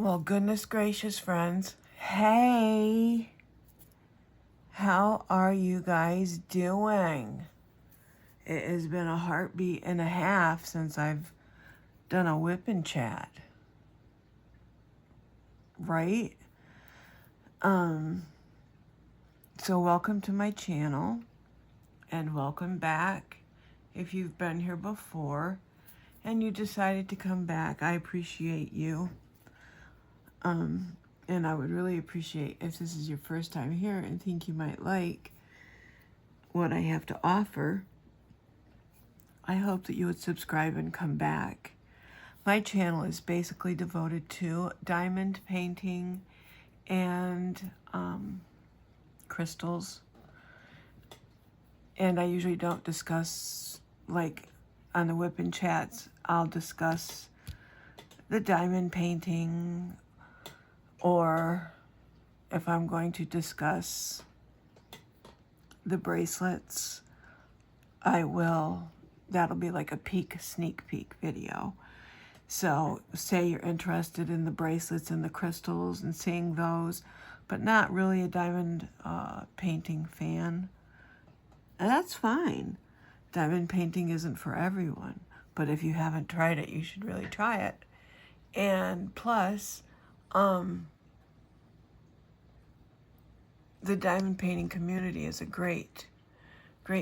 Well, goodness gracious, friends. Hey, how are you guys doing? It has been a heartbeat and a half since I've done a whip and chat. Right? So welcome to my channel and welcome back if you've been here before and you decided to come back. I appreciate you. And I would really appreciate if this is your first time here and think you might like what I have to offer. I hope that you would subscribe and come back. My channel is basically devoted to diamond painting and crystals. And I usually don't discuss, like on the whip and chats, I'll discuss the diamond painting, or if I'm going to discuss the bracelets, that'll be like a sneak peek video. So say you're interested in the bracelets and the crystals and seeing those, but not really a diamond painting fan, and that's fine. Diamond painting isn't for everyone, but if you haven't tried it, you should really try it. And plus, the diamond painting community is a great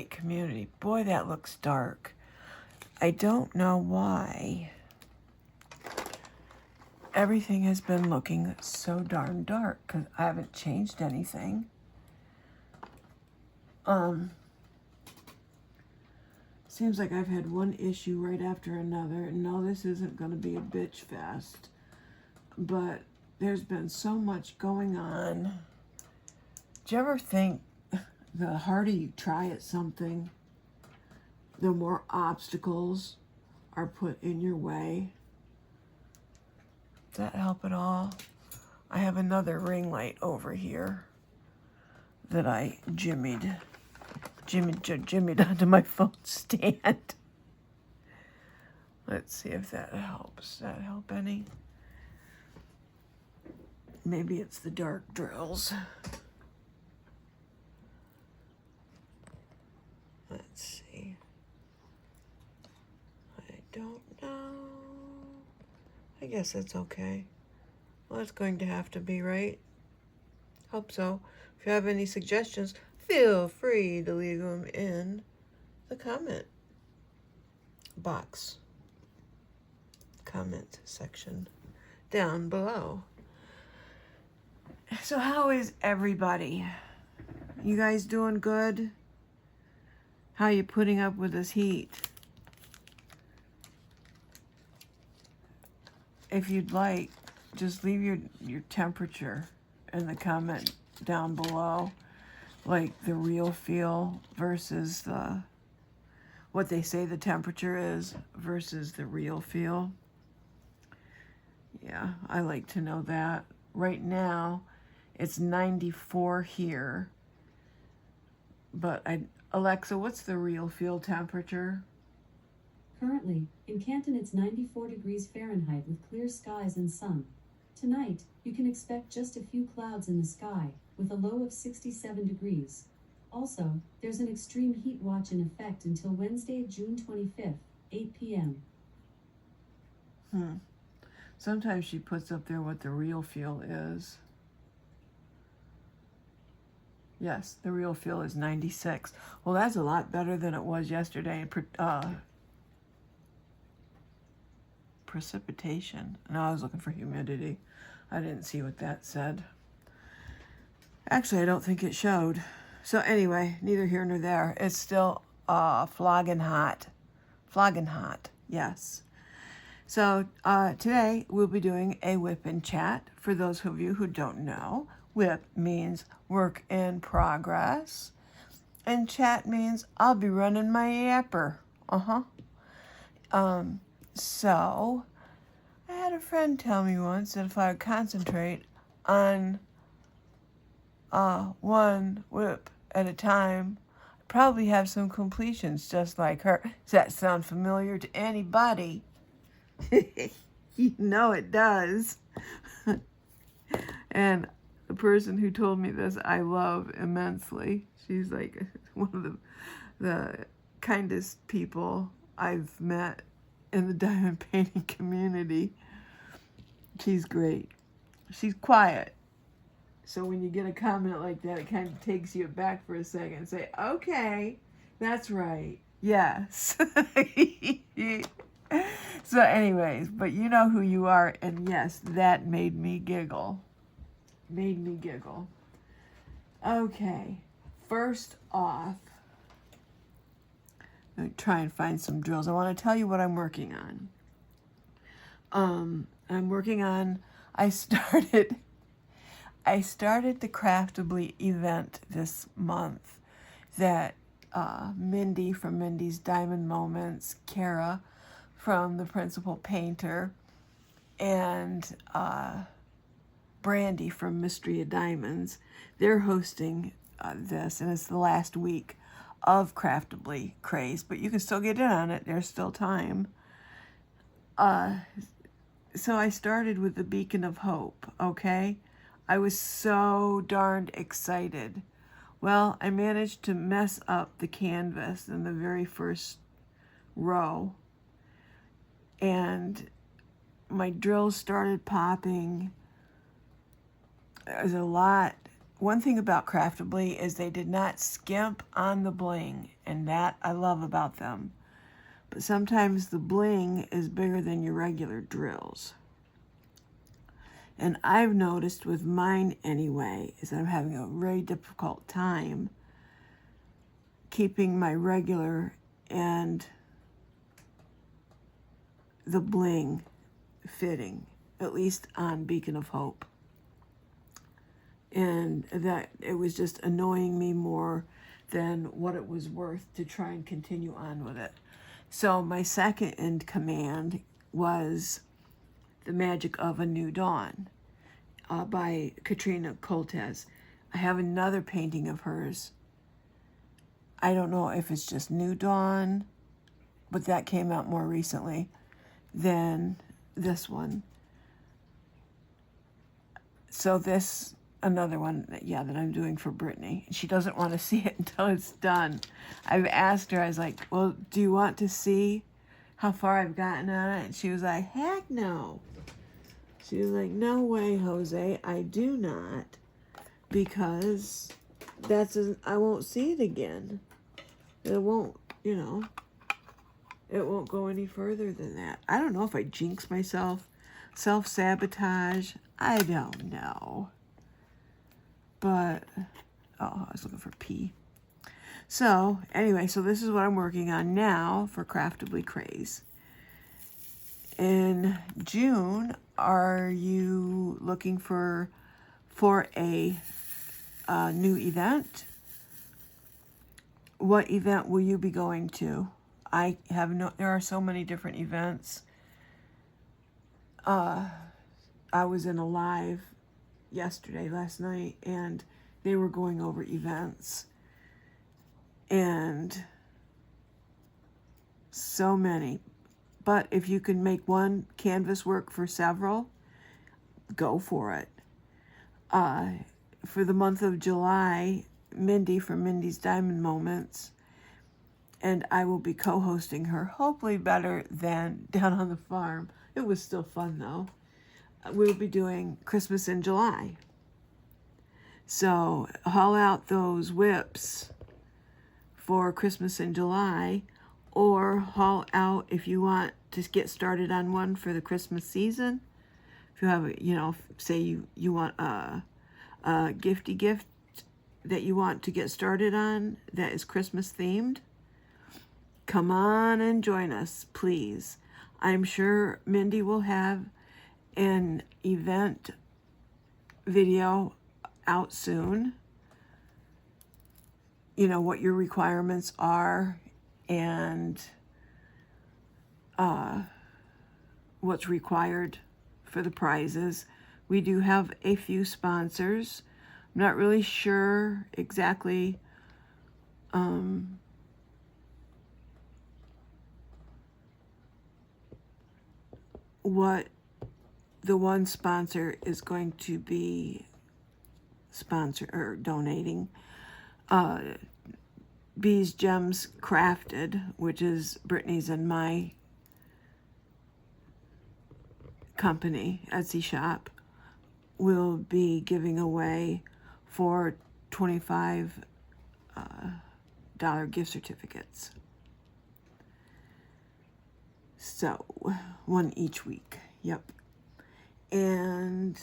community. Boy, that looks dark. I don't know why everything has been looking so darn dark, because I haven't changed anything. Seems like I've had one issue right after another, and no, this isn't going to be a bitch fest, but there's been so much going on. Do you ever think the harder you try at something, the more obstacles are put in your way? Does that help at all? I have another ring light over here that I jimmied onto my phone stand. Let's see if that helps. Does that help any? Maybe it's the dark drills. Let's see. I don't know. I guess that's okay. Well, it's going to have to be, right? Hope so. If you have any suggestions, feel free to leave them in the comment box. Comment section down below. So how is everybody? You guys doing good? How are you putting up with this heat? If you'd like, just leave your temperature in the comment down below. Like the real feel versus what they say the temperature is versus the real feel. Yeah, I like to know that. Right now, it's 94 here. But Alexa, what's the real feel temperature? Currently, in Canton it's 94 degrees Fahrenheit with clear skies and sun. Tonight, you can expect just a few clouds in the sky, with a low of 67 degrees. Also, there's an extreme heat watch in effect until Wednesday, June 25th, 8 p.m. Sometimes she puts up there what the real feel is. Yes, the real feel is 96. Well, that's a lot better than it was yesterday. Precipitation. No, I was looking for humidity. I didn't see what that said. Actually, I don't think it showed. So anyway, neither here nor there. It's still flogging hot. Flogging hot, yes. So today we'll be doing a whip and chat. For those of you who don't know, whip means work in progress, and chat means I'll be running my yapper. So I had a friend tell me once that if I would concentrate on one whip at a time, I'd probably have some completions just like her. Does that sound familiar to anybody? You know it does. And the person who told me this, I love immensely. She's like one of the kindest people I've met in the diamond painting community. She's great. She's quiet. So when you get a comment like that, it kind of takes you back for a second and say, okay, that's right. Yes. So anyways, but you know who you are. And yes, that made me giggle. Made me giggle. Okay. First off, let me try and find some drills. I want to tell you what I'm working on. I'm working on, I started the Craftably event this month that Mindy from Mindy's Diamond Moments, Kara from The Principal Painter, and Brandy from Mystery of Diamonds, they're hosting this, and it's the last week of Craftably Craze, but you can still get in on it. There's still time. So I started with the Beacon of Hope, okay? I was so darned excited. Well, I managed to mess up the canvas in the very first row, and my drills started popping. There's a lot. One thing about Craftably is they did not skimp on the bling, and that I love about them. But sometimes the bling is bigger than your regular drills. And I've noticed with mine anyway, is I'm having a very difficult time keeping my regular and the bling fitting, at least on Beacon of Hope. And that it was just annoying me more than what it was worth to try and continue on with it. So my second in command was The Magic of a New Dawn by Katrina Coltez. I have another painting of hers. I don't know if it's just New Dawn, but that came out more recently than this one. So this, another one, that I'm doing for Brittany. She doesn't want to see it until it's done. I've asked her, I was like, well, do you want to see how far I've gotten on it? And she was like, heck no. She was like, no way, Jose, I do not. Because I won't see it again. It won't, it won't go any further than that. I don't know if I jinx myself, self-sabotage. I don't know. But, I was looking for P. So, anyway, so this is what I'm working on now for Craftably Craze. In June, are you looking for a new event? What event will you be going to? There are so many different events. I was in a live last night, and they were going over events. And so many. But if you can make one canvas work for several, go for it. For the month of July, Mindy from Mindy's Diamond Moments, and I will be co-hosting her, hopefully better than down on the farm. It was still fun though. We'll be doing Christmas in July. So haul out those whips for Christmas in July, or haul out if you want to get started on one for the Christmas season. If you have, say you want a gifty gift that you want to get started on that is Christmas themed, come on and join us, please. I'm sure Mindy will have an event video out soon. What your requirements are and what's required for the prizes. We do have a few sponsors. I'm not really sure exactly what the one sponsor is going to be donating Bēz Gems Crafted, which is Brittany's and my company, Etsy shop, will be giving away 4 $25 gift certificates. So, one each week. Yep. And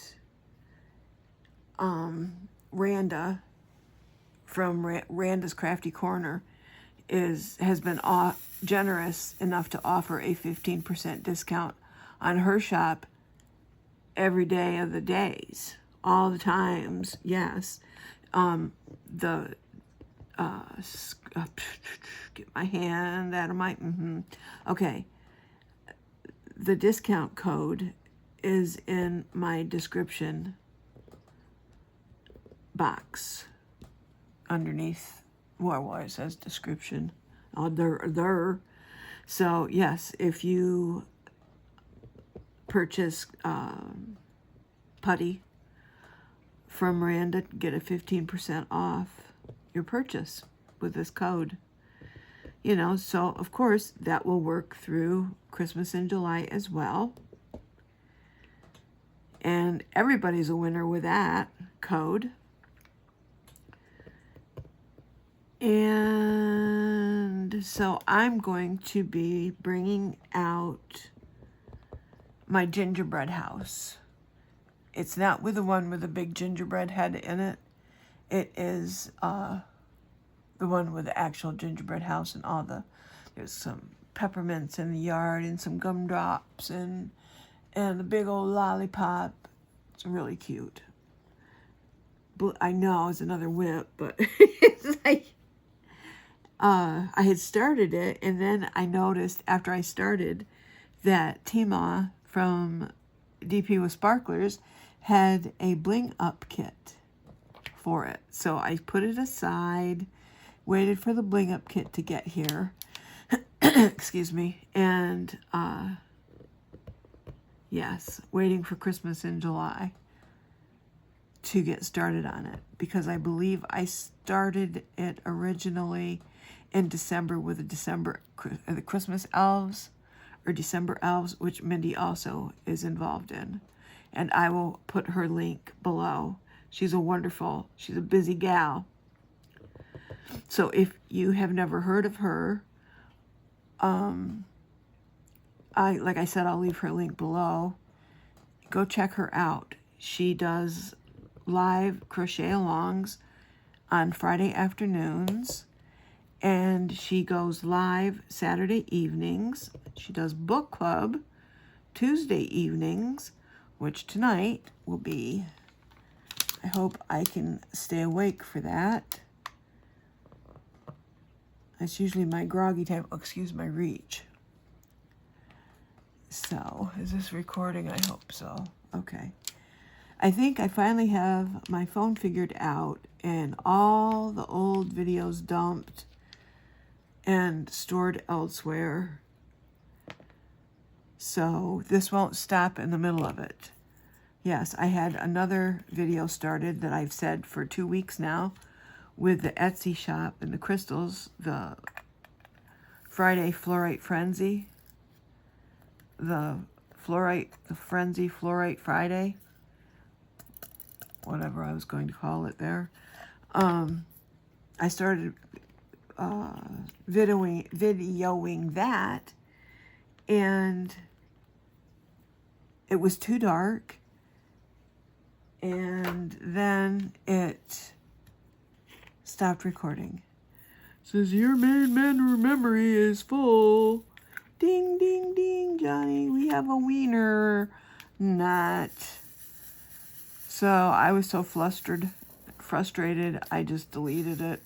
Randa from Randa's Crafty Corner has been generous enough to offer a 15% discount on her shop every day of the days, all the times. Yes. Get my hand out of my, okay. The discount code is in my description box underneath where it says description. There. So yes, if you purchase putty from Randa, get a 15% off your purchase with this code. You know, so of course that will work through Christmas in July as well. And everybody's a winner with that code. And so I'm going to be bringing out my gingerbread house. It's not with the one with the big gingerbread head in it. It is the one with the actual gingerbread house and there's some peppermints in the yard and some gumdrops and a big old lollipop. It's really cute. I know it's another whip, but it's like, I had started it, and then I noticed after I started that Tima from DP with Sparklers had a bling up kit for it. So I put it aside, waited for the bling up kit to get here. Excuse me. And yes, waiting for Christmas in July to get started on it, because I believe I started it originally in December with the Christmas elves or December elves, which Mindy also is involved in. And I will put her link below. She's a busy gal. So if you have never heard of her, like I said, I'll leave her link below. Go check her out. She does live crochet alongs on Friday afternoons, and she goes live Saturday evenings. She does book club Tuesday evenings, which tonight will be, I hope I can stay awake for that. That's usually my groggy time. Oh, excuse my reach. So, is this recording? I hope so. Okay. I think I finally have my phone figured out and all the old videos dumped and stored elsewhere. So this won't stop in the middle of it. Yes, I had another video started that I've said for 2 weeks now with the Etsy shop and the crystals, the Friday Fluorite Frenzy, the Frenzy Fluorite Friday, whatever I was going to call it there. I started videoing that, and it was too dark, and then it stopped recording. It says your main memory is full. Ding, ding, ding, Johnny, we have a wiener nut. So I was so frustrated, I just deleted it.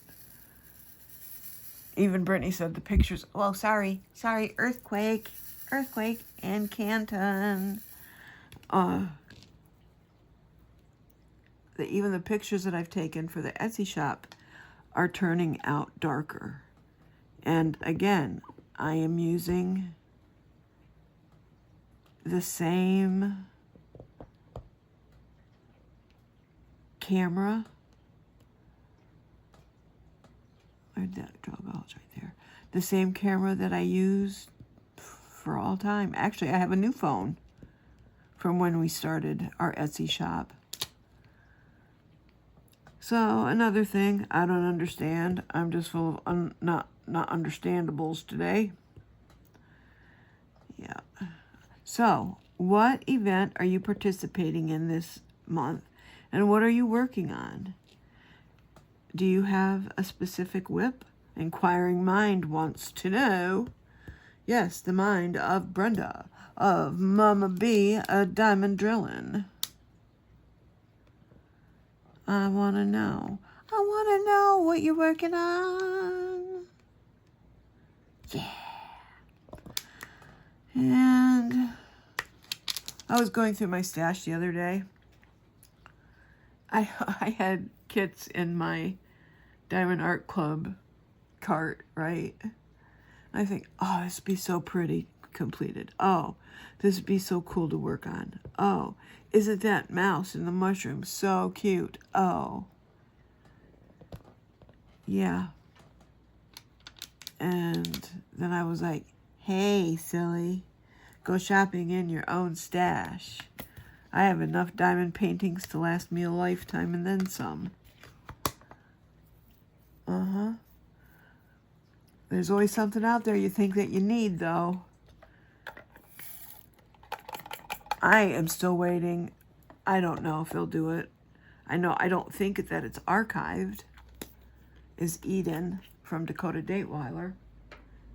Even Brittany said the pictures, well, sorry, earthquake in Canton. Even the pictures that I've taken for the Etsy shop are turning out darker. And again, I am using the same camera. Where'd that draw go? It's right there. The same camera that I used for all time. Actually, I have a new phone from when we started our Etsy shop. So another thing I don't understand. I'm just full of not understandables today. Yeah. So, what event are you participating in this month, and what are you working on? Do you have a specific whip? Inquiring mind wants to know. Yes, the mind of Brenda, of Momma B, a diamond drillin'. I want to know. I want to know what you're working on. Yeah. And I was going through my stash the other day. I had kits in my Diamond Art Club cart, right? I think, oh, this would be so pretty completed. Oh, this would be so cool to work on. Oh, isn't that mouse in the mushroom so cute? Oh. Yeah. And then I was like, hey, silly, go shopping in your own stash. I have enough diamond paintings to last me a lifetime and then some. Uh-huh. There's always something out there you think that you need, though. I am still waiting. I don't know if they'll do it. I don't think that it's archived. Is Eden from Dakota Dateweiler.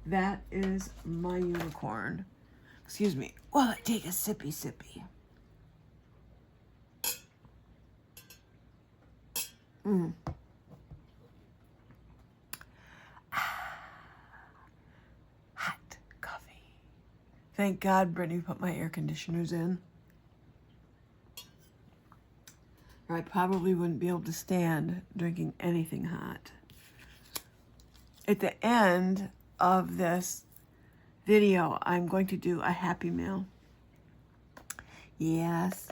That is my unicorn. Excuse me while I take a sippy. Hot coffee. Thank God Brittany put my air conditioners in. Or I probably wouldn't be able to stand drinking anything hot. At the end of this video, I'm going to do a Happy Meal. Yes.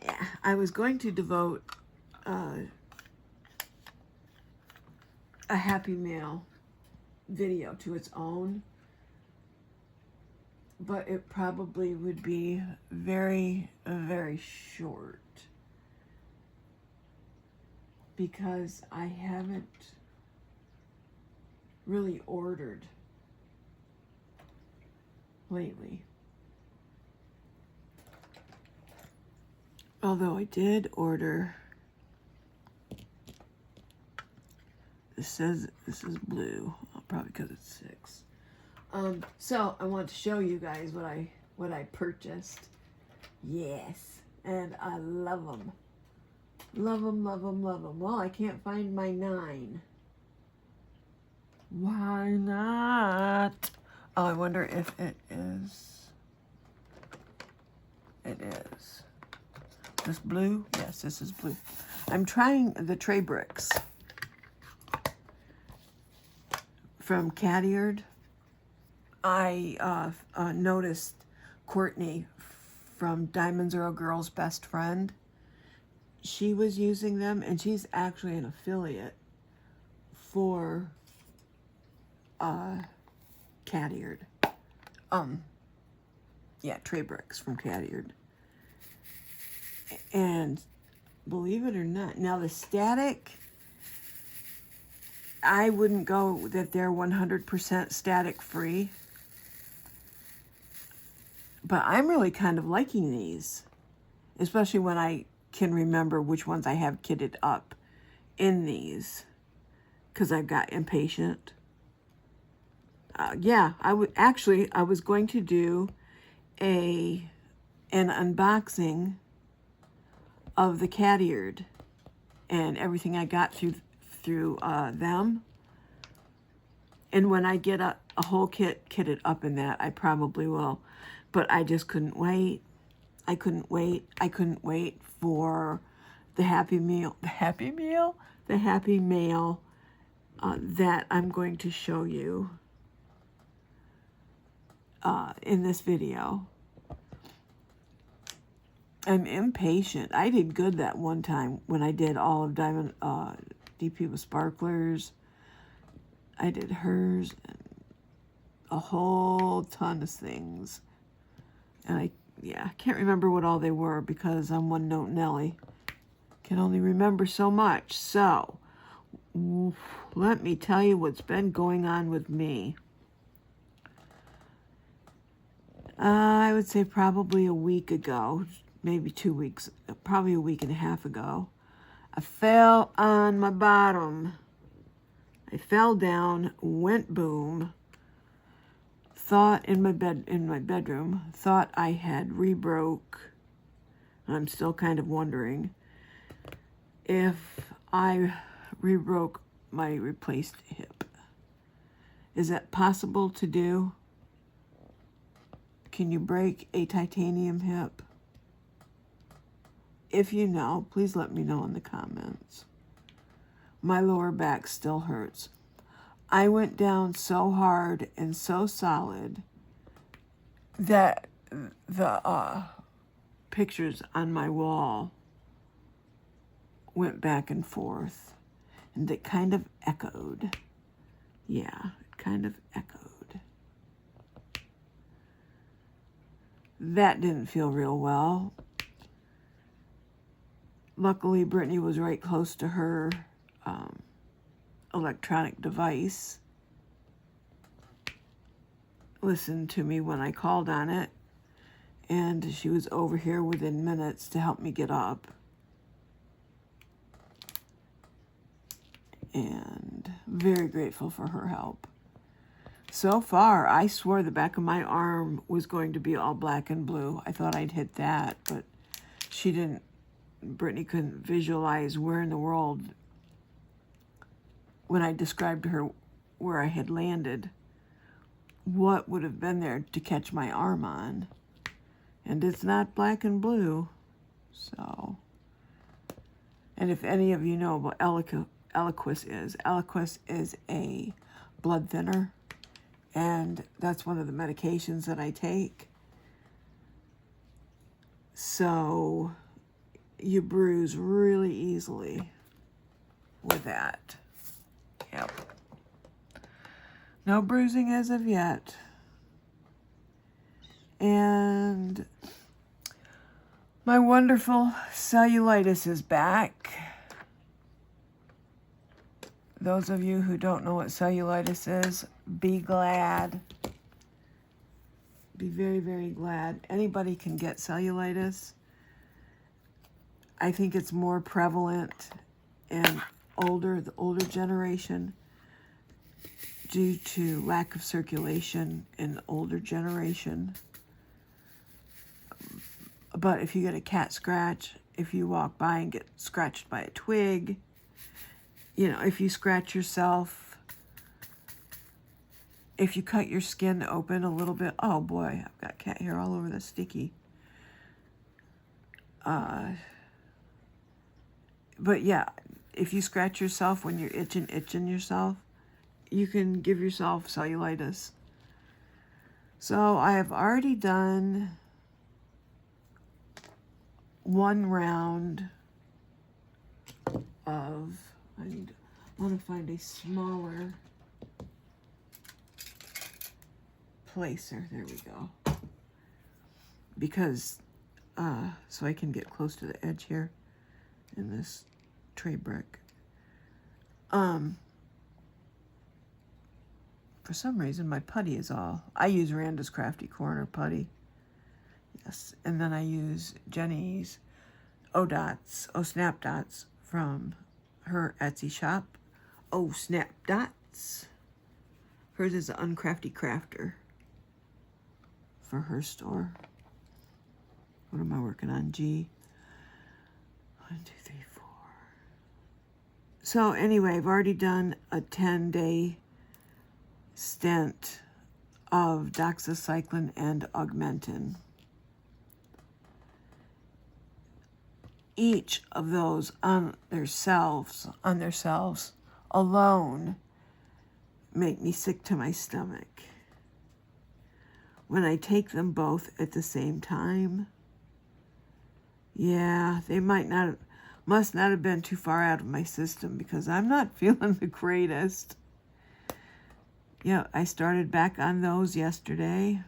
Yeah, I was going to devote a Happy Meal video to its own, but it probably would be very, very short because I haven't really ordered lately. Although I did order, this says this is blue, probably because it's 6. So I want to show you guys what I purchased. Yes, and I love them. Love them. Well, I can't find my 9. Why not? Oh, I wonder if it is. It is. This blue? Yes, this is blue. I'm trying the tray bricks from Cattyard. I noticed Courtney from Diamonds Are a Girl's Best Friend. She was using them, and she's actually an affiliate for Cattyard. Yeah, tray bricks from Cattyard. And believe it or not, now the static, I wouldn't go that they're 100% static free. But I'm really kind of liking these, especially when I can remember which ones I have kitted up in these, because I've got impatient. Yeah, I was going to do an unboxing of the Cattyard and everything I got through them. And when I get a whole kitted up in that, I probably will. But I just couldn't wait. I couldn't wait for the Happy Meal that I'm going to show you in this video. I'm impatient. I did good that one time when I did all of Diamond DP with Sparklers. I did hers and a whole ton of things. And I can't remember what all they were because I'm one note Nelly. Can only remember so much. So, let me tell you what's been going on with me. I would say probably a week ago, maybe 2 weeks, probably a week and a half ago, I fell on my bottom. I fell down, went boom, thought in my bedroom, thought I had re-broke. I'm still kind of wondering if I re-broke my replaced hip. Is that possible to do? Can you break a titanium hip? If you know, please let me know in the comments. My lower back still hurts. I went down so hard and so solid that the pictures on my wall went back and forth, and it kind of echoed. Yeah, it kind of echoed. That didn't feel real well. Luckily, Brittany was right close to her electronic device. Listened to me when I called on it, and she was over here within minutes to help me get up. And very grateful for her help. So far, I swore the back of my arm was going to be all black and blue. I thought I'd hit that, but she didn't. Brittany couldn't visualize where in the world, when I described to her where I had landed, what would have been there to catch my arm on. And it's not black and blue. So, and if any of you know what Eliquis is a blood thinner, and that's one of the medications that I take. So you bruise really easily with that. Yep. No bruising as of yet. And my wonderful cellulitis is back. Those of you who don't know what cellulitis is, be glad. Be very, very glad. Anybody can get cellulitis. I think it's more prevalent in the older generation due to lack of circulation in the older generation. But if you get a cat scratch, if you walk by and get scratched by a twig, if you scratch yourself, if you cut your skin open a little bit, oh boy, I've got cat hair all over the sticky. But yeah, if you scratch yourself when you're itching yourself, you can give yourself cellulitis. So I have already done one round of, I want to find a smaller placer. There we go. Because, so I can get close to the edge here in this tray brick. For some reason, my putty is all, I use Randa's Crafty Corner putty. Yes, and then I use Jenni's Snap Dots from her Etsy shop. Oh, Snap Dots. Hers is an Uncrafty Crafter for her store. What am I working on? G. 1, 2, 3, 4. So anyway, I've already done a 10-day stint of doxycycline and augmentin. Each of those on themselves alone make me sick to my stomach. When I take them both at the same time, Yeah, they must not have been too far out of my system because I'm not feeling the greatest. Yeah, I started back on those yesterday.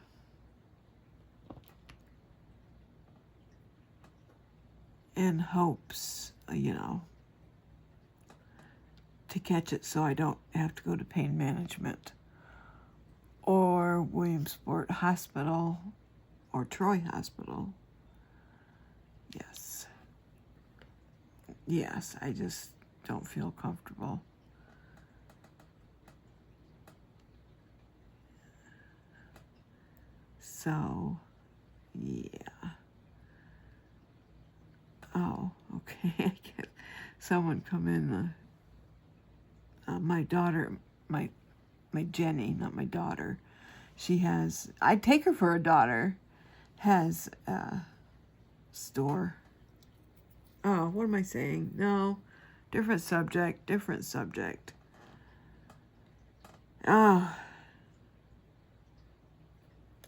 In hopes, to catch it so I don't have to go to pain management or Williamsport Hospital or Troy Hospital. Yes, I just don't feel comfortable. So, yeah. Oh, okay. I get someone come in. My daughter, my Jenni, not my daughter. She has. I take her for a daughter. Has a store. Oh, what am I saying? No, different subject. Oh,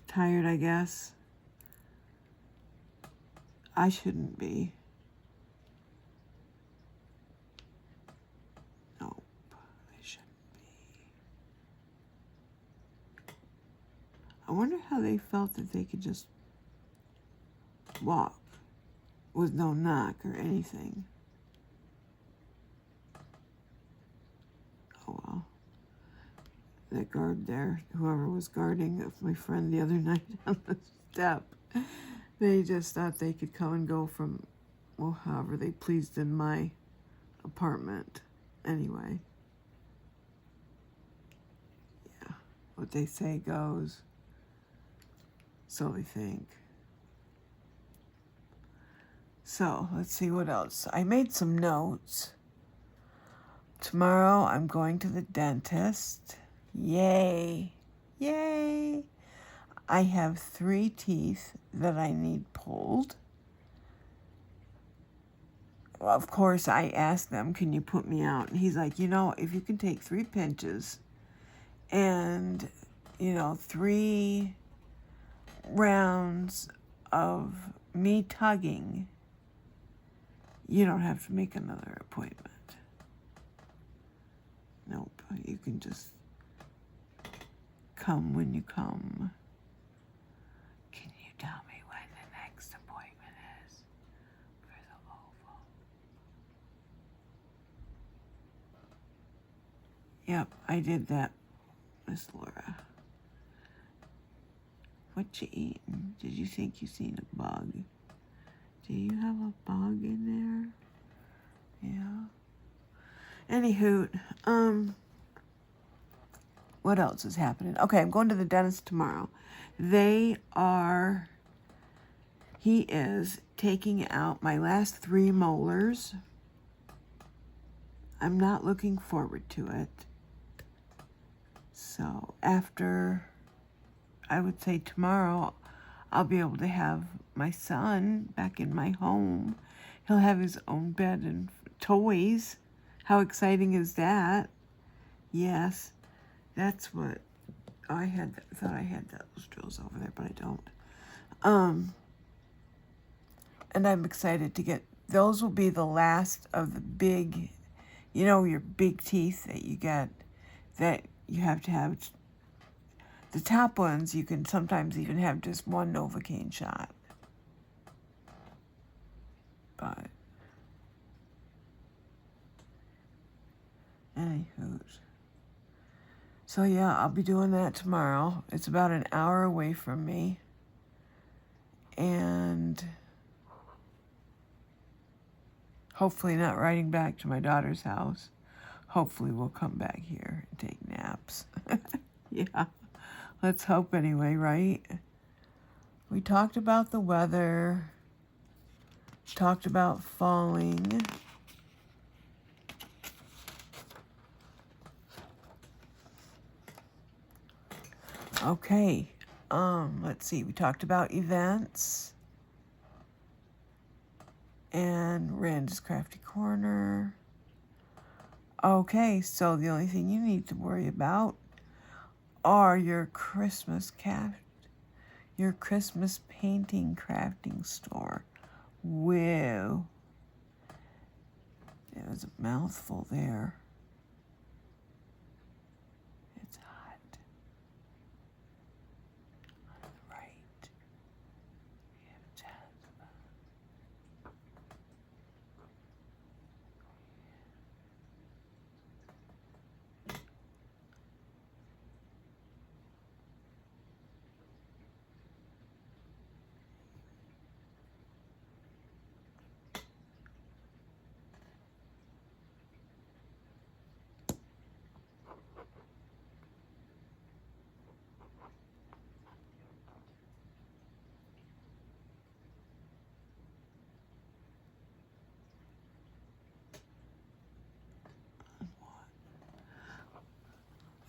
tired, I guess. I shouldn't be. Nope, I shouldn't be. I wonder how they felt that they could just walk with no knock or anything. Oh well. That guard there, whoever was guarding of my friend the other night on the step, they just thought they could come and go from, well, however they pleased in my apartment. Anyway. Yeah. What they say goes. So they think. So, let's see what else. I made some notes. Tomorrow I'm going to the dentist. Yay. I have 3 teeth that I need pulled. Well, of course, I asked them, can you put me out? And he's like, if you can take 3 pinches and, 3 rounds of me tugging, you don't have to make another appointment. Nope, you can just come when you come. Can you tell me when the next appointment is for the oval? Yep, I did that, Miss Laura. What you eating? Did you think you seen a bug? Do you have a bug in there? Yeah. Anywho, what else is happening? Okay, I'm going to the dentist tomorrow. He is taking out my last 3 molars. I'm not looking forward to it. So after, I would say tomorrow, I'll be able to have my son back in my home. He'll have his own bed and toys. How exciting is that? Yes, that's what I thought I had those drills over there, but I don't. And I'm excited to get, those will be the last of the big, your big teeth that you get, that you have to have. The top ones, you can sometimes even have just 1 Novocaine shot. But, anywho. So yeah, I'll be doing that tomorrow. It's about an hour away from me. And hopefully not riding back to my daughter's house. Hopefully we'll come back here and take naps. Yeah, let's hope anyway, right? We talked about the weather. Talked about falling. Okay, let's see. We talked about events. And Randa's Crafty Corner. Okay, so the only thing you need to worry about are your Christmas painting crafting store Whoa. It was a mouthful there. It's hot. On the right. We have jasmine.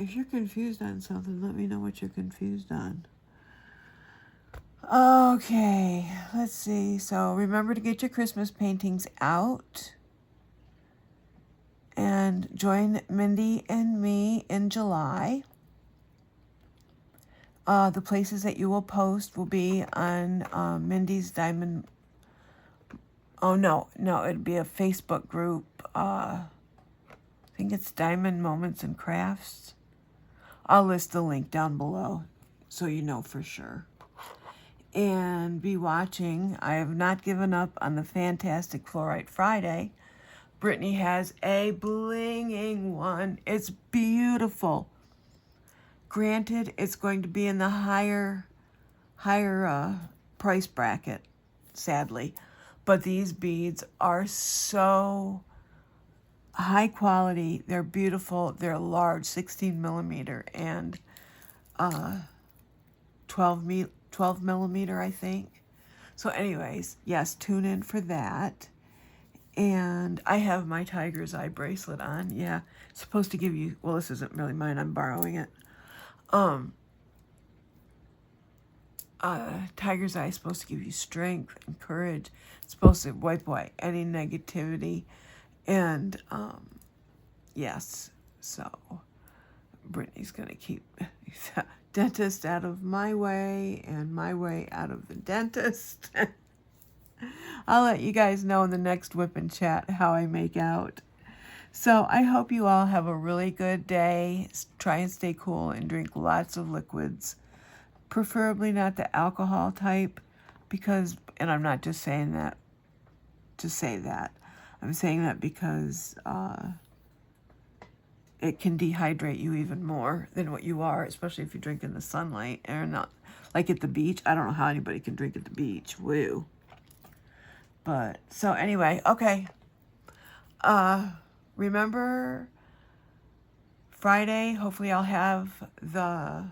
If you're confused on something, let me know what you're confused on. Okay, let's see. So remember to get your Christmas paintings out. And join Mindy and me in July. The places that you will post will be on Mindy's Diamond. Oh, no, it'd be a Facebook group. I think it's Diamond Moments and Crafts. I'll list the link down below so you know for sure. And be watching. I have not given up on the fantastic Fluorite Friday. Brittany has a blinging one. It's beautiful. Granted, it's going to be in the higher price bracket, sadly. But these beads are so high quality. They're beautiful. They're large, 16 millimeter and 12 millimeter, I think. So anyways, yes, tune in for that. And I have my tiger's eye bracelet on. Yeah, it's supposed to give you, well, this isn't really mine. I'm borrowing it. Tiger's eye is supposed to give you strength and courage. It's supposed to wipe away any negativity. And, yes, so Brittany's going to keep the dentist out of my way and my way out of the dentist. I'll let you guys know in the next whip and chat how I make out. So I hope you all have a really good day. Try and stay cool and drink lots of liquids. Preferably not the alcohol type because, and I'm not just saying that to say that. I'm saying that because it can dehydrate you even more than what you are, especially if you drink in the sunlight or not. Like at the beach. I don't know how anybody can drink at the beach. Woo. But, so anyway, okay. Remember Friday, hopefully I'll have the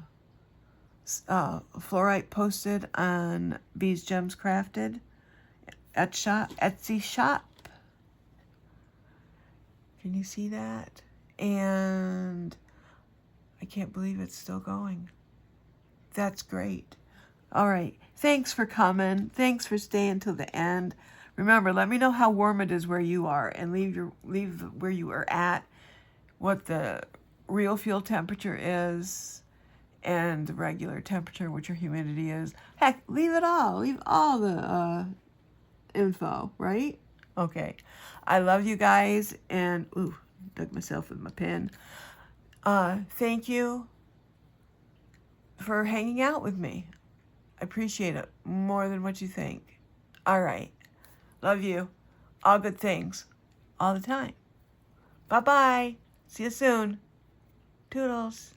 fluorite posted on Bēz Gems Crafted at Etsy shop. Can you see that? And I can't believe it's still going. That's great. All right. Thanks for coming. Thanks for staying till the end. Remember, let me know how warm it is where you are and leave where you are at, what the real field temperature is, and the regular temperature, what your humidity is. Heck, leave it all. Leave all the info, right? Okay. I love you guys, and, ooh, dug myself with my pen. Thank you for hanging out with me. I appreciate it more than what you think. All right. Love you. All good things. All the time. Bye-bye. See you soon. Toodles.